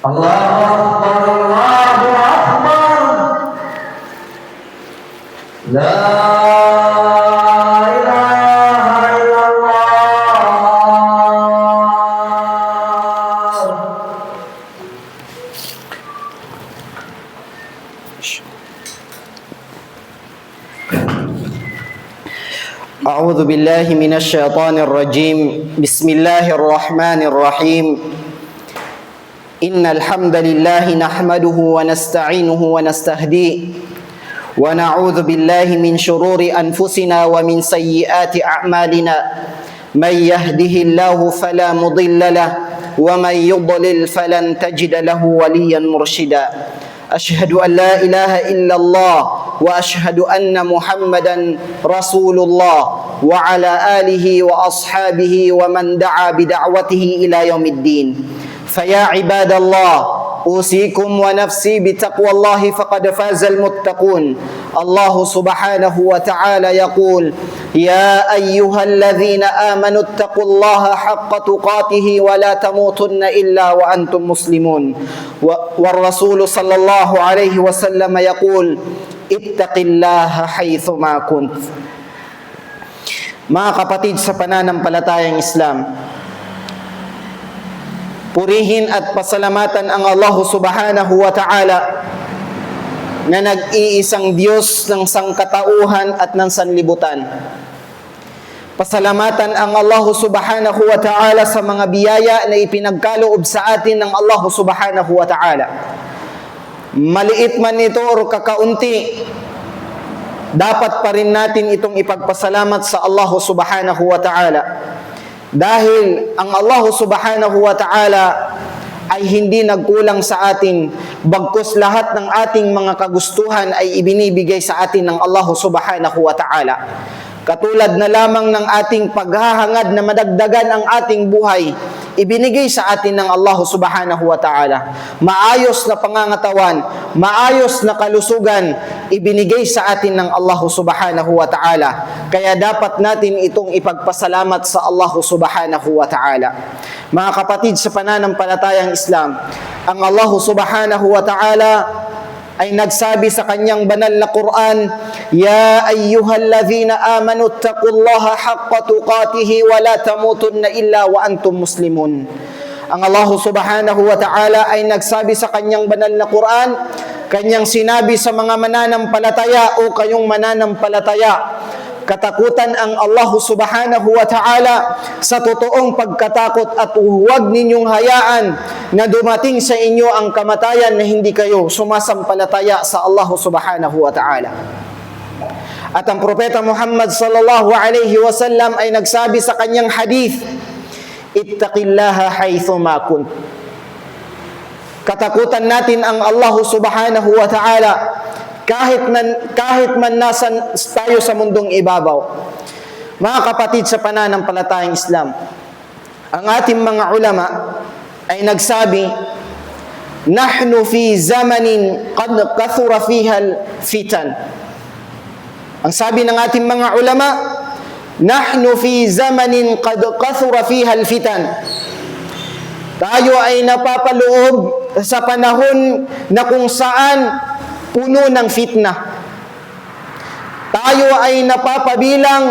Allahu Akbar, Allahu Akbar. La ilaha illallah. أعوذ بالله من الشيطان الرجيم. بسم الله الرحمن الرحيم. إن الحمد لله نحمده ونستعينه ونستهديه ونعوذ بالله من شرور أنفسنا ومن سيئات أعمالنا. من يهده الله فلا مضل له ومن يضلل فلن تجد له وليا مرشدا. أشهد أن لا إله إلا الله وأشهد أن محمدا رسول الله وعلى آله وأصحابه ومن دعا بدعوته إلى يوم الدين. فيا عباد الله، أوصيكم ونفسي بتقوى الله فقد فاز المتقون. الله سبحانه وتعالى يقول: يا أيها الذين آمنوا اتقوا الله حق تقاته ولا تموتن إلا وأنتم مسلمون. والرسول صلى الله عليه وسلم يقول: اتق الله حيثما كنت. Mga kapatid sa pananampalatayang Islam, purihin at pasalamatan ang Allah subhanahu wa ta'ala na nag-iisang Diyos ng sangkatauhan at ng sanlibutan. Pasalamatan ang Allah subhanahu wa ta'ala sa mga biyaya na ipinagkaloob sa atin ng Allah subhanahu wa ta'ala. Maliit man ito o kakaunti, dapat pa rin natin itong ipagpasalamat sa Allah subhanahu wa ta'ala. Dahil ang Allah subhanahu wa ta'ala ay hindi nagkulang sa atin, bagkus lahat ng ating mga kagustuhan ay ibinibigay sa atin ng Allah subhanahu wa ta'ala. Katulad na lamang ng ating paghahangad na madagdagan ang ating buhay, ibinigay sa atin ng Allah subhanahu wa ta'ala. Maayos na pangangatawan, maayos na kalusugan, ibinigay sa atin ng Allah subhanahu wa ta'ala. Kaya dapat natin itong ipagpasalamat sa Allah subhanahu wa ta'ala. Mga kapatid sa pananampalatayang Islam, ang Allah subhanahu wa ta'ala ay nagsabi sa kanyang banal na Quran: Ya ayyuhallazina amanu taqullaha haqqa tuqatihi wa la tamutunna illa wa antum muslimun. Ang Allah subhanahu wa ta'ala ay nagsabi sa kanyang banal na Quran, kanyang sinabi sa mga mananampalataya o kayong mananampalataya, katakutan ang Allah subhanahu wa ta'ala sa totoong pagkatakot at huwag ninyong hayaan na dumating sa inyo ang kamatayan na hindi kayo sumasampalataya sa Allah subhanahu wa ta'ala. At ang Propeta Muhammad sallallahu alaihi wasallam ay nagsabi sa kanyang hadith, ittaqillaha haythuma kunt. Katakutan natin ang Allah subhanahu wa ta'ala kahit man nasa tayo sa mundong ibabaw. Mga kapatid sa pananampalatayang Islam, ang ating mga ulama ay nagsabi, nahnu fi zamanin qad kathura fiha al-fitan. Ang sabi ng ating mga ulama, nahnu fi zamanin qad kathura fiha al-fitan. Tayo ay napapaloob sa panahon na kung saan puno ng fitna. Tayo ay napapabilang,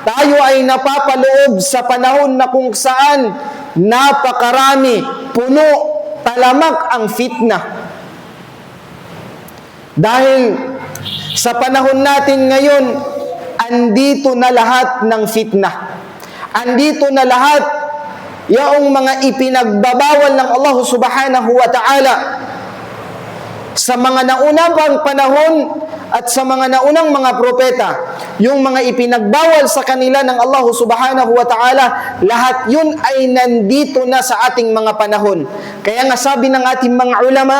tayo ay napapaloob sa panahon na kung saan napakarami, puno, talamak ang fitna. Dahil sa panahon natin ngayon, andito na lahat ng fitna. Andito na lahat yaong mga ipinagbabawal ng Allah subhanahu wa ta'ala. Sa mga naunang panahon at sa mga naunang mga propeta, yung mga ipinagbawal sa kanila ng Allah subhanahu wa ta'ala, lahat yun ay nandito na sa ating mga panahon. Kaya nga sabi ng ating mga ulama,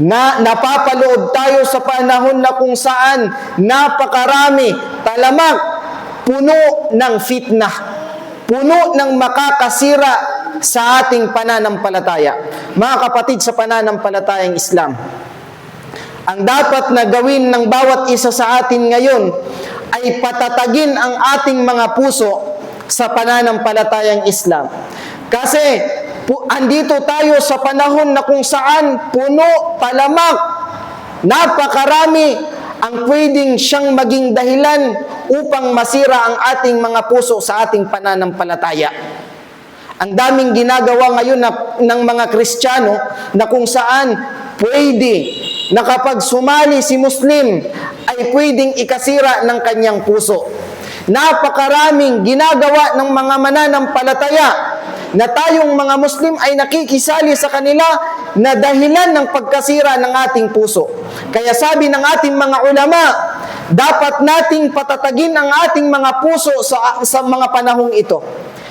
na napapaloob tayo sa panahon na kung saan napakarami, talamak, puno ng fitna, puno ng makakasira sa ating pananampalataya. Mga kapatid sa pananampalatayang Islam, ang dapat na gawin ng bawat isa sa atin ngayon ay patatagin ang ating mga puso sa pananampalatayang Islam. Kasi andito tayo sa panahon na kung saan puno, talamak, napakarami ang pwedeng siyang maging dahilan upang masira ang ating mga puso sa ating pananampalataya. Ang daming ginagawa ngayon ng mga Kristiyano na kung saan pwede na kapag sumali si Muslim ay pwedeng ikasira ng kanyang puso. Napakaraming ginagawa ng mga mananampalataya na tayong mga Muslim ay nakikisali sa kanila na dahilan ng pagkasira ng ating puso. Kaya sabi ng ating mga ulama, dapat nating patatagin ang ating mga puso sa mga panahong ito.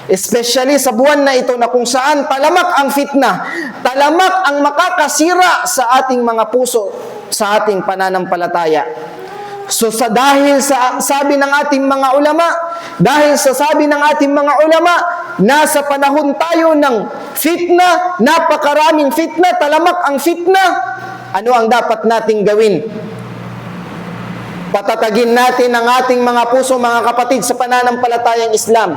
Especially sa buwan na ito na kung saan talamak ang fitna, talamak ang makakasira sa ating mga puso, sa ating pananampalataya. So dahil sa sabi ng ating mga ulama, nasa panahon tayo ng fitna, napakaraming fitna, talamak ang fitna. Ano ang dapat nating gawin? Patatagin natin ang ating mga puso, mga kapatid, sa pananampalatayang Islam.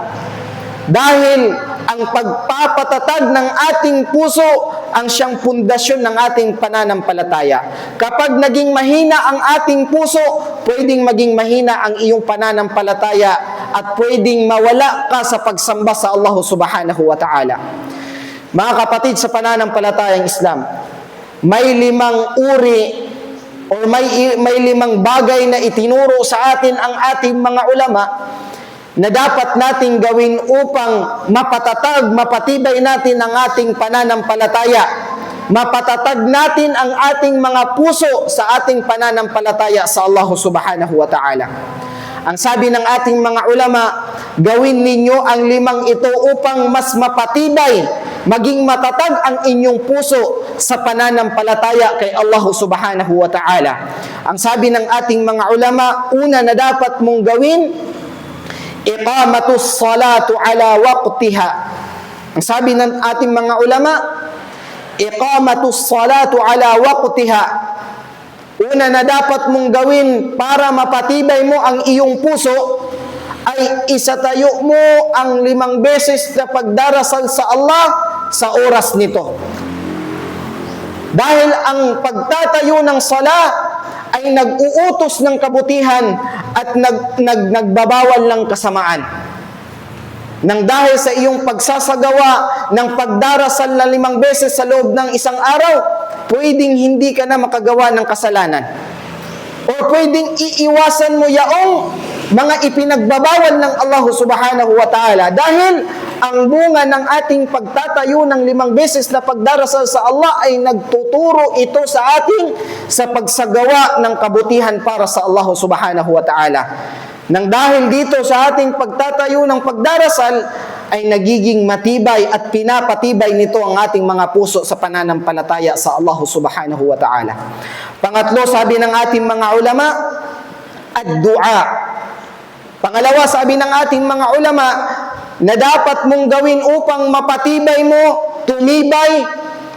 Dahil ang pagpapatatag ng ating puso ang siyang pundasyon ng ating pananampalataya. Kapag naging mahina ang ating puso, pwedeng maging mahina ang iyong pananampalataya at pwedeng mawala ka sa pagsamba sa Allah subhanahu wa ta'ala. Mga kapatid, sa pananampalatayang Islam, may 5 uri o may 5 bagay na itinuro sa atin ang ating mga ulama na dapat nating gawin upang mapatatag, mapatibay natin ang ating pananampalataya. Mapatatag natin ang ating mga puso sa ating pananampalataya sa Allah subhanahu wa ta'ala. Ang sabi ng ating mga ulama, gawin ninyo ang 5 ito upang mas mapatibay, maging matatag ang inyong puso sa pananampalataya kay Allah subhanahu wa ta'ala. Ang sabi ng ating mga ulama, una na dapat mong gawin, iqamatus salatu ala waqtiha. Ang sabi ng ating mga ulama, iqamatus salatu ala waqtiha. Una na dapat mong gawin para mapatibay mo ang iyong puso ay isatayo mo ang 5 beses na pagdarasal sa Allah sa oras nito. Dahil ang pagtatayo ng sala ay nag-uutos ng kabutihan at nagbabawal ng kasamaan. Nang dahil sa iyong pagsasagawa ng pagdarasal na 5 beses sa loob ng isang araw, pwedeng hindi ka na makagawa ng kasalanan. O pwedeng iiwasan mo yaong mga ipinagbabawal ng Allah subhanahu wa ta'ala. Dahil ang bunga ng ating pagtatayo ng 5 beses na pagdarasal sa Allah ay nagtuturo ito sa ating sa pagsagawa ng kabutihan para sa Allah subhanahu wa ta'ala. Nang dahil dito sa ating pagtatayo ng pagdarasal ay nagiging matibay at pinapatibay nito ang ating mga puso sa pananampalataya sa Allah subhanahu wa ta'ala. Pangatlo, sabi ng ating mga ulama, ad-du'a. Pangalawa, sabi ng ating mga ulama, na dapat mong gawin upang mapatibay mo, tumibay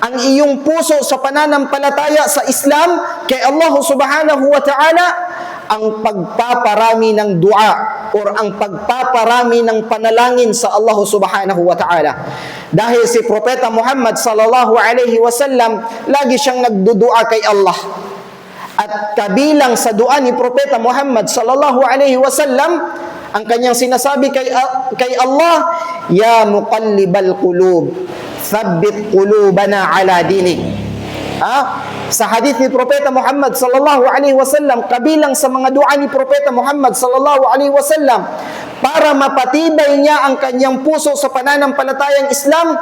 ang iyong puso sa pananampalataya sa Islam kay Allah subhanahu wa ta'ala, ang pagpaparami ng dua o ang pagpaparami ng panalangin sa Allah subhanahu wa ta'ala. Dahil si Propeta Muhammad sallallahu alaihi wasallam, lagi siyang nagdudua kay Allah. At kabilang sa dua ni Propeta Muhammad sallallahu alaihi wasallam, ang kanyang sinasabi kay Allah, ya muqallibal qulub, thabbit qulubana ala dinik. Sa hadith ni Propeta Muhammad sallallahu alaihi wasallam, kabilang sa mga dua ni Propeta Muhammad sallallahu alaihi wasallam para mapatibay niya ang kanyang puso sa pananampalatayang Islam,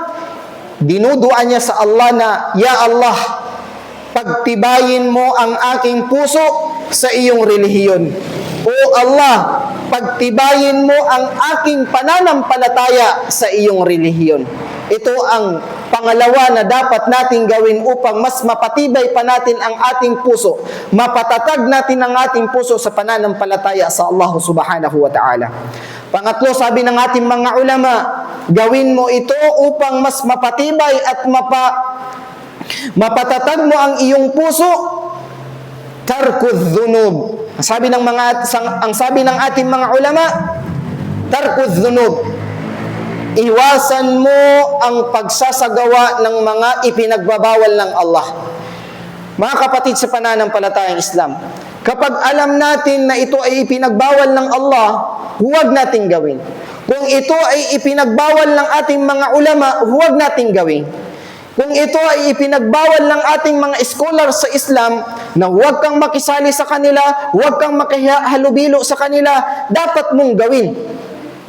dinudua niya sa Allah na, ya Allah, pagtibayin mo ang aking puso sa iyong relihiyon. O Allah, pagtibayin mo ang aking pananampalataya sa iyong relihiyon. Ito ang pangalawa na dapat nating gawin upang mas mapatibay pa natin ang ating puso, mapatatag natin ang ating puso sa pananampalataya sa Allah subhanahu wa ta'ala. Pangatlo, sabi ng ating mga ulama, gawin mo ito upang mas mapatibay at mapatatag mo ang iyong puso, tarkudh dhunub. Ang sabi ng ating mga ulama, tarkudh dhunub. Iwasan mo ang pagsasagawa ng mga ipinagbabawal ng Allah. Mga kapatid sa pananampalatayang Islam, kapag alam natin na ito ay ipinagbawal ng Allah, huwag nating gawin. Kung ito ay ipinagbawal ng ating mga ulama, huwag nating gawin. Kung ito ay ipinagbawal ng ating mga scholar sa Islam, na huwag kang makisali sa kanila, huwag kang makihalubilo sa kanila, dapat mong gawin.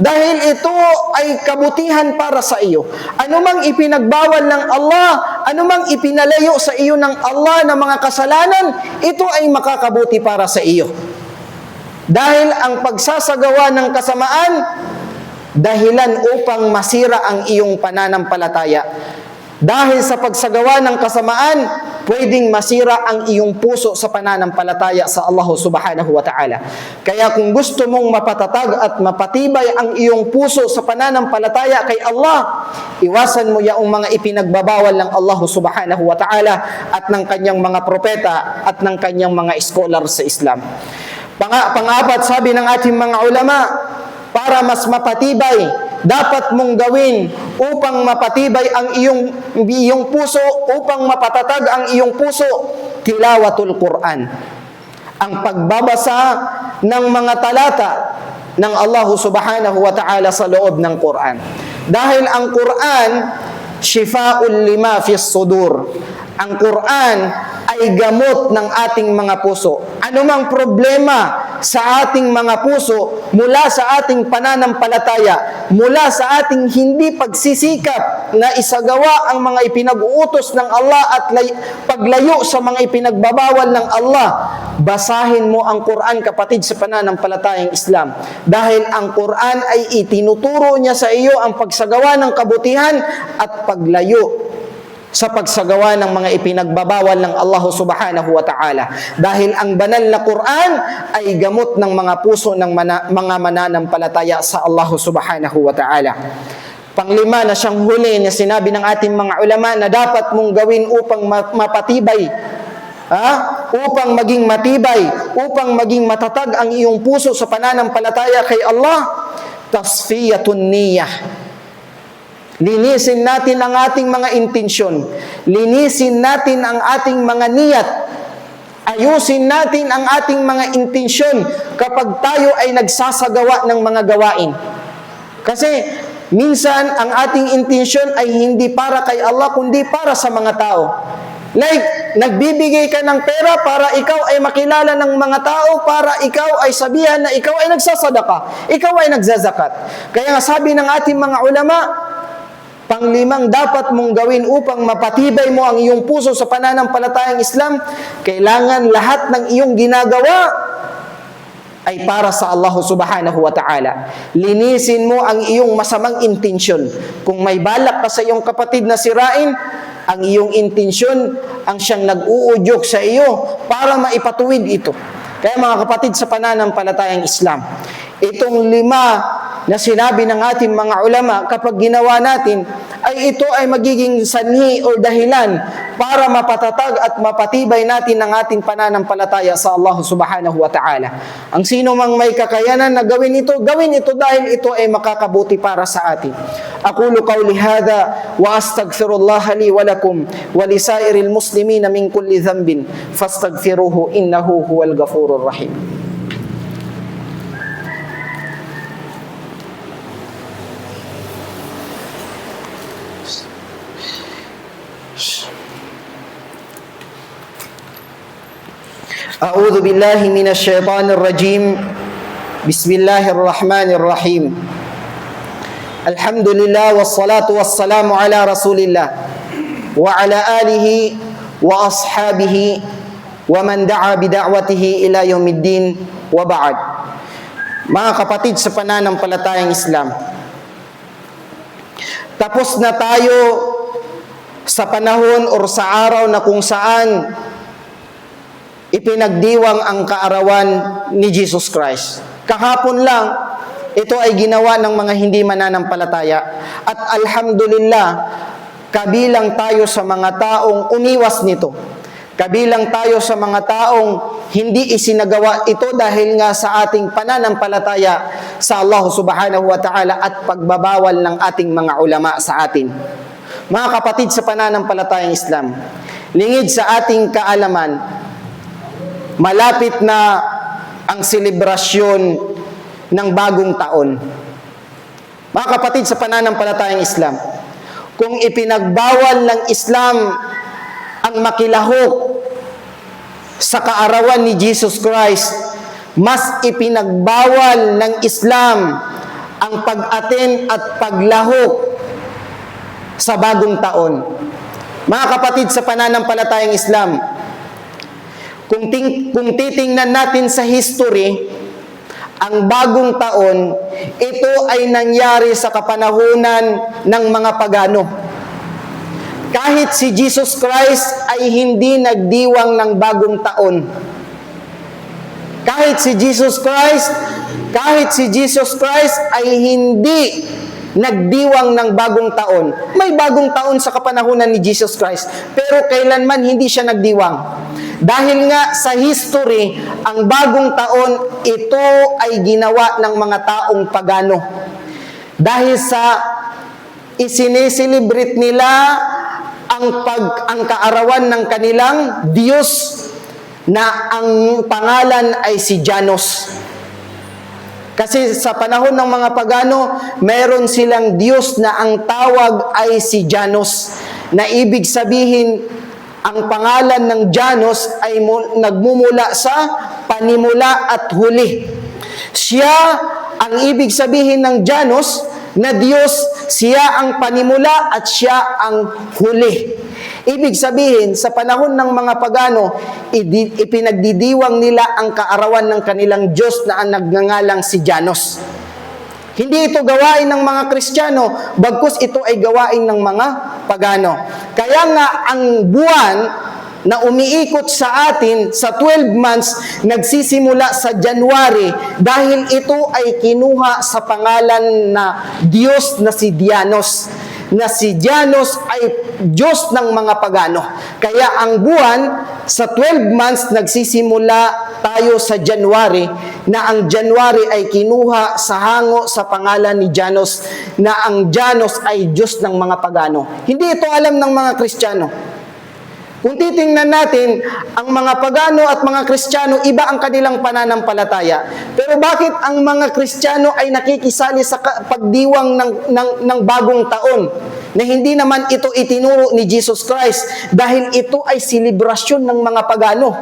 Dahil ito ay kabutihan para sa iyo. Anumang ipinagbawal ng Allah, anumang ipinalayo sa iyo ng Allah na mga kasalanan, ito ay makakabuti para sa iyo. Dahil ang pagsasagawa ng kasamaan, dahilan upang masira ang iyong pananampalataya. Dahil sa pagsagawa ng kasamaan, pwedeng masira ang iyong puso sa pananampalataya sa Allah subhanahu wa ta'ala. Kaya kung gusto mong mapatatag at mapatibay ang iyong puso sa pananampalataya kay Allah, iwasan mo yaong mga ipinagbabawal ng Allah subhanahu wa ta'ala at ng kanyang mga propeta at ng kanyang mga scholar sa Islam. Pang-apat, sabi ng ating mga ulama, para mas mapatibay, dapat mong gawin upang mapatibay ang iyong puso, upang mapatatag ang iyong puso, tilawatul Quran. Ang pagbabasa ng mga talata ng Allah subhanahu wa ta'ala sa loob ng Quran. Dahil ang Quran, shifaa'ul lima fis sudur. Ang Quran ay gamot ng ating mga puso. Anumang problema sa ating mga puso, mula sa ating pananampalataya, mula sa ating hindi pagsisikap na isagawa ang mga ipinag-uutos ng Allah at paglayo sa mga ipinagbabawal ng Allah, basahin mo ang Quran, kapatid sa pananampalatayang Islam. Dahil ang Quran ay itinuturo niya sa iyo ang pagsagawa ng kabutihan at paglayo sa pagsagawa ng mga ipinagbabawal ng Allah subhanahu wa ta'ala. Dahil ang banal na Quran ay gamot ng mga puso ng mga mananampalataya sa Allah subhanahu wa ta'ala. Panglima na siyang huli na sinabi ng ating mga ulama na dapat mong gawin upang mapatibay, upang maging matibay, upang maging matatag ang iyong puso sa pananampalataya kay Allah, tasfiyatun niyah. Linisin natin ang ating mga intensyon. Linisin natin ang ating mga niyat. Ayusin natin ang ating mga intensyon kapag tayo ay nagsasagawa ng mga gawain. Kasi minsan ang ating intensyon ay hindi para kay Allah kundi para sa mga tao. Like, nagbibigay ka ng pera para ikaw ay makilala ng mga tao, para ikaw ay sabihan na ikaw ay nagsasadaka, ikaw ay nagzazakat. Kaya nga sabi ng ating mga ulama, panglimang dapat mong gawin upang mapatibay mo ang iyong puso sa pananampalatayang Islam, kailangan lahat ng iyong ginagawa ay para sa Allah subhanahu wa ta'ala. Linisin mo ang iyong masamang intensyon. Kung may balak ka sa iyong kapatid na sirain, ang iyong intensyon ang siyang nag-uudyok sa iyo para maipatuwid ito. Kaya mga kapatid sa pananampalatayang Islam, itong 5 na sinabi ng ating mga ulama, kapag ginawa natin, ay ito ay magiging sanhi o dahilan para mapatatag at mapatibay natin ang ating pananampalataya sa Allah subhanahu wa ta'ala. Ang sino mang may kakayanan na gawin ito dahil ito ay makakabuti para sa atin. Aqulu qawli hadha wa astaghfirullah li wa lakum wa lisairil muslimina min kulli dhanbin fastaghfiruhu innahu huwal ghafurur rahim. أعوذ بالله من الشيطان الرجيم بسم الله الرحمن الرحيم الحمد لله والصلاة والسلام على رسول الله وعلى آله وأصحابه ومن دعا بدعوته إلى يوم الدين وبعد. Mga kapatid sa pananampalatayang Islam, tapos na tayo sa panahon o sa araw na kung saan ipinagdiwang ang kaarawan ni Jesus Christ. Kahapon lang, ito ay ginawa ng mga hindi mananampalataya. At alhamdulillah, kabilang tayo sa mga taong umiwas nito. Kabilang tayo sa mga taong hindi isinagawa ito dahil nga sa ating pananampalataya sa Allah subhanahu wa ta'ala at pagbabawal ng ating mga ulama sa atin. Mga kapatid sa pananampalatayang Islam, lingid sa ating kaalaman, malapit na ang selebrasyon ng bagong taon. Mga kapatid sa pananampalatayang Islam, kung ipinagbawal ng Islam ang makilahok sa kaarawan ni Jesus Christ, mas ipinagbawal ng Islam ang pag-attend at paglahok sa bagong taon. Mga kapatid sa pananampalatayang Islam, kung titingnan natin sa history, ang bagong taon, ito ay nangyari sa kapanahunan ng mga pagano. Kahit si Jesus Christ ay hindi nagdiwang ng bagong taon. Kahit si Jesus Christ ay hindi nagdiwang ng bagong taon. May bagong taon sa kapanahunan ni Jesus Christ, pero kailanman hindi siya nagdiwang. Dahil nga sa history, ang bagong taon, ito ay ginawa ng mga taong pagano. Dahil sa isineselebrate nila ang kaarawan ng kanilang Diyos na ang pangalan ay si Janus. Kasi sa panahon ng mga pagano, mayroon silang Diyos na ang tawag ay si Janus, na ibig sabihin, ang pangalan ng Janus ay nagmumula sa panimula at huli. Siya, ang ibig sabihin ng Janus, na Diyos, siya ang panimula at siya ang huli. Ibig sabihin, sa panahon ng mga pagano, ipinagdidiwang nila ang kaarawan ng kanilang Diyos na ang nagngangalang si Janus. Hindi ito gawain ng mga Kristiyano, bagkus ito ay gawain ng mga pagano. Kaya nga ang buwan na umiikot sa atin sa 12 months, nagsisimula sa January dahil ito ay kinuha sa pangalan na Diyos na si Dianos. Na si Janus ay Diyos ng mga pagano. Kaya ang buwan, sa 12 months, nagsisimula tayo sa January, na ang January ay kinuha sa hango sa pangalan ni Janus, na ang Janus ay Diyos ng mga pagano. Hindi ito alam ng mga Kristiyano. Kung titingnan natin, ang mga pagano at mga Kristiyano, iba ang kanilang pananampalataya. Pero bakit ang mga Kristiyano ay nakikisali sa pagdiwang ng bagong taon? Na hindi naman ito itinuro ni Jesus Christ dahil ito ay selebrasyon ng mga pagano.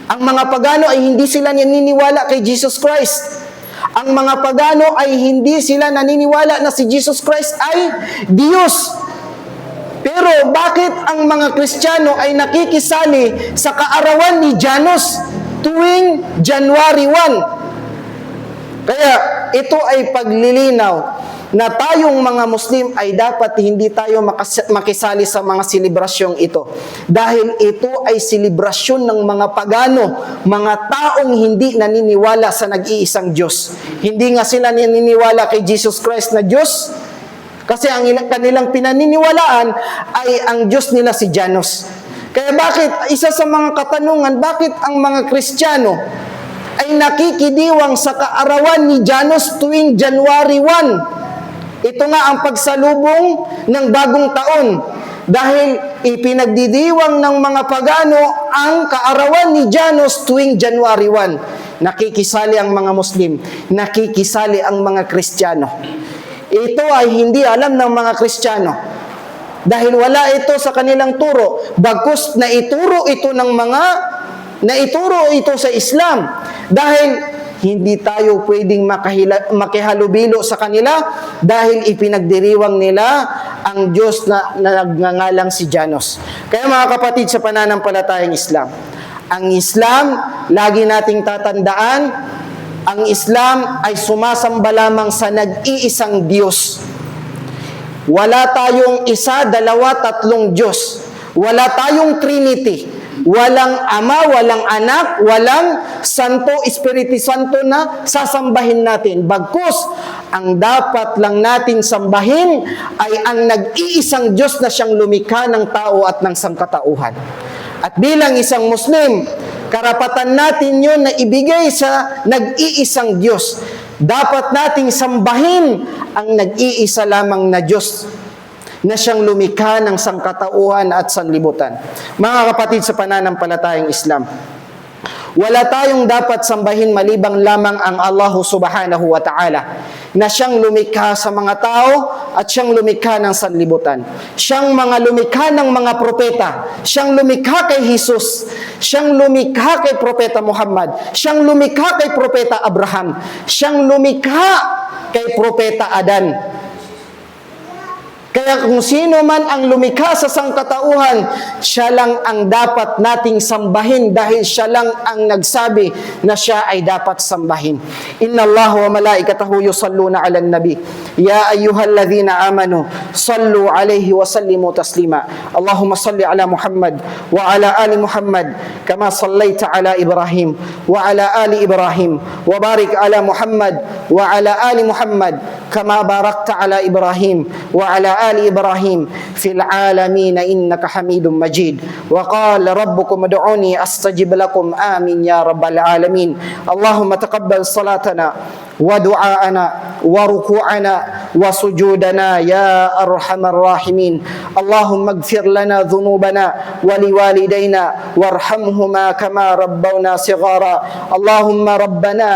Ang mga pagano ay hindi sila naniniwala kay Jesus Christ. Ang mga pagano ay hindi sila naniniwala na si Jesus Christ ay Diyos. Pero bakit ang mga Kristiyano ay nakikisali sa kaarawan ni Janus tuwing January 1? Kaya ito ay paglilinaw na tayong mga Muslim ay dapat hindi tayo makisali sa mga selebrasyong ito. Dahil ito ay selebrasyon ng mga pagano, mga taong hindi naniniwala sa nag-iisang Diyos. Hindi nga sila naniniwala kay Jesus Christ na Diyos, kasi ang kanilang pinaniniwalaan ay ang Diyos nila si Janus. Kaya bakit, isa sa mga katanungan, bakit ang mga Kristiyano ay nakikidiwang sa kaarawan ni Janus tuwing January 1? Ito nga ang pagsalubong ng bagong taon. Dahil ipinagdidiwang ng mga pagano ang kaarawan ni Janus tuwing January 1. Nakikisali ang mga Muslim, nakikisali ang mga Kristiyano. Ito ay hindi alam ng mga Kristiyano. Dahil wala ito sa kanilang turo. Bagkus naituro ito sa Islam. Dahil hindi tayo pwedeng makihalubilo sa kanila dahil ipinagdiriwang nila ang Diyos na nagngangalang si Janus. Kaya mga kapatid sa pananampalatayang Islam, ang Islam, lagi nating tatandaan, ang Islam ay sumasamba lamang sa nag-iisang Diyos. Wala tayong isa, dalawa, tatlong Diyos. Wala tayong Trinity. Walang Ama, walang Anak, walang Santo, Espiritu Santo na sasambahin natin. Bagkus, ang dapat lang natin sambahin ay ang nag-iisang Diyos na siyang lumikha ng tao at ng sangkatauhan. At bilang isang Muslim, karapatan natin yun na ibigay sa nag-iisang Diyos. Dapat nating sambahin ang nag-iisa lamang na Diyos na siyang lumikha ng sangkatauhan at sanlibutan. Mga kapatid sa pananampalatayang Islam, wala tayong dapat sambahin malibang lamang ang Allah subhanahu wa ta'ala na siyang lumikha sa mga tao at siyang lumikha ng sanlibutan. Siyang mga lumikha ng mga propeta, siyang lumikha kay Jesus, siyang lumikha kay Propeta Muhammad, siyang lumikha kay Propeta Abraham, siyang lumikha kay Propeta Adan. Kaya kung sino man ang lumikha sa sangkatauhan, siya lang ang dapat nating sambahin dahil siya lang ang nagsabi na siya ay dapat sambahin. Inna Allah wa malaikatahu yusalluna ala nabi. Ya ayyuhalladhina amanu, sallu alayhi wa sallimu taslima. Allahumma salli ala Muhammad wa ala ali Muhammad kama sallaita ala Ibrahim wa ala ali Ibrahim wa barik ala Muhammad wa ala ali Muhammad kama barakta ala Ibrahim wa ala آل إبراهيم في العالمين إنك حميد مجيد وقال ربكم ادعوني أستجب لكم آمين يا رب العالمين اللهم تقبل صلاتنا ودعاءنا وركوعنا وسجودنا يا أرحم الراحمين اللهم اغفر لنا ذنوبنا ولوالدينا وارحمهما كما ربونا صغارا اللهم ربنا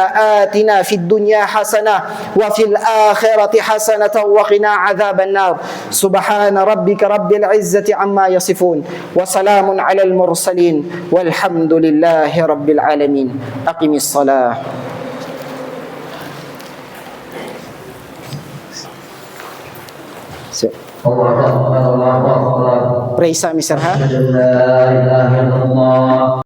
آتنا في الدنيا حسنة وفي الآخرة حسنة وقنا عذاب النار سبحان ربك رب العزة عما يصفون وسلام على المرسلين والحمد لله رب العالمين أقم الصلاة. الله أكبر الله أكبر Praise sa Mr. Ha? أشهد أن لا إله إلا الله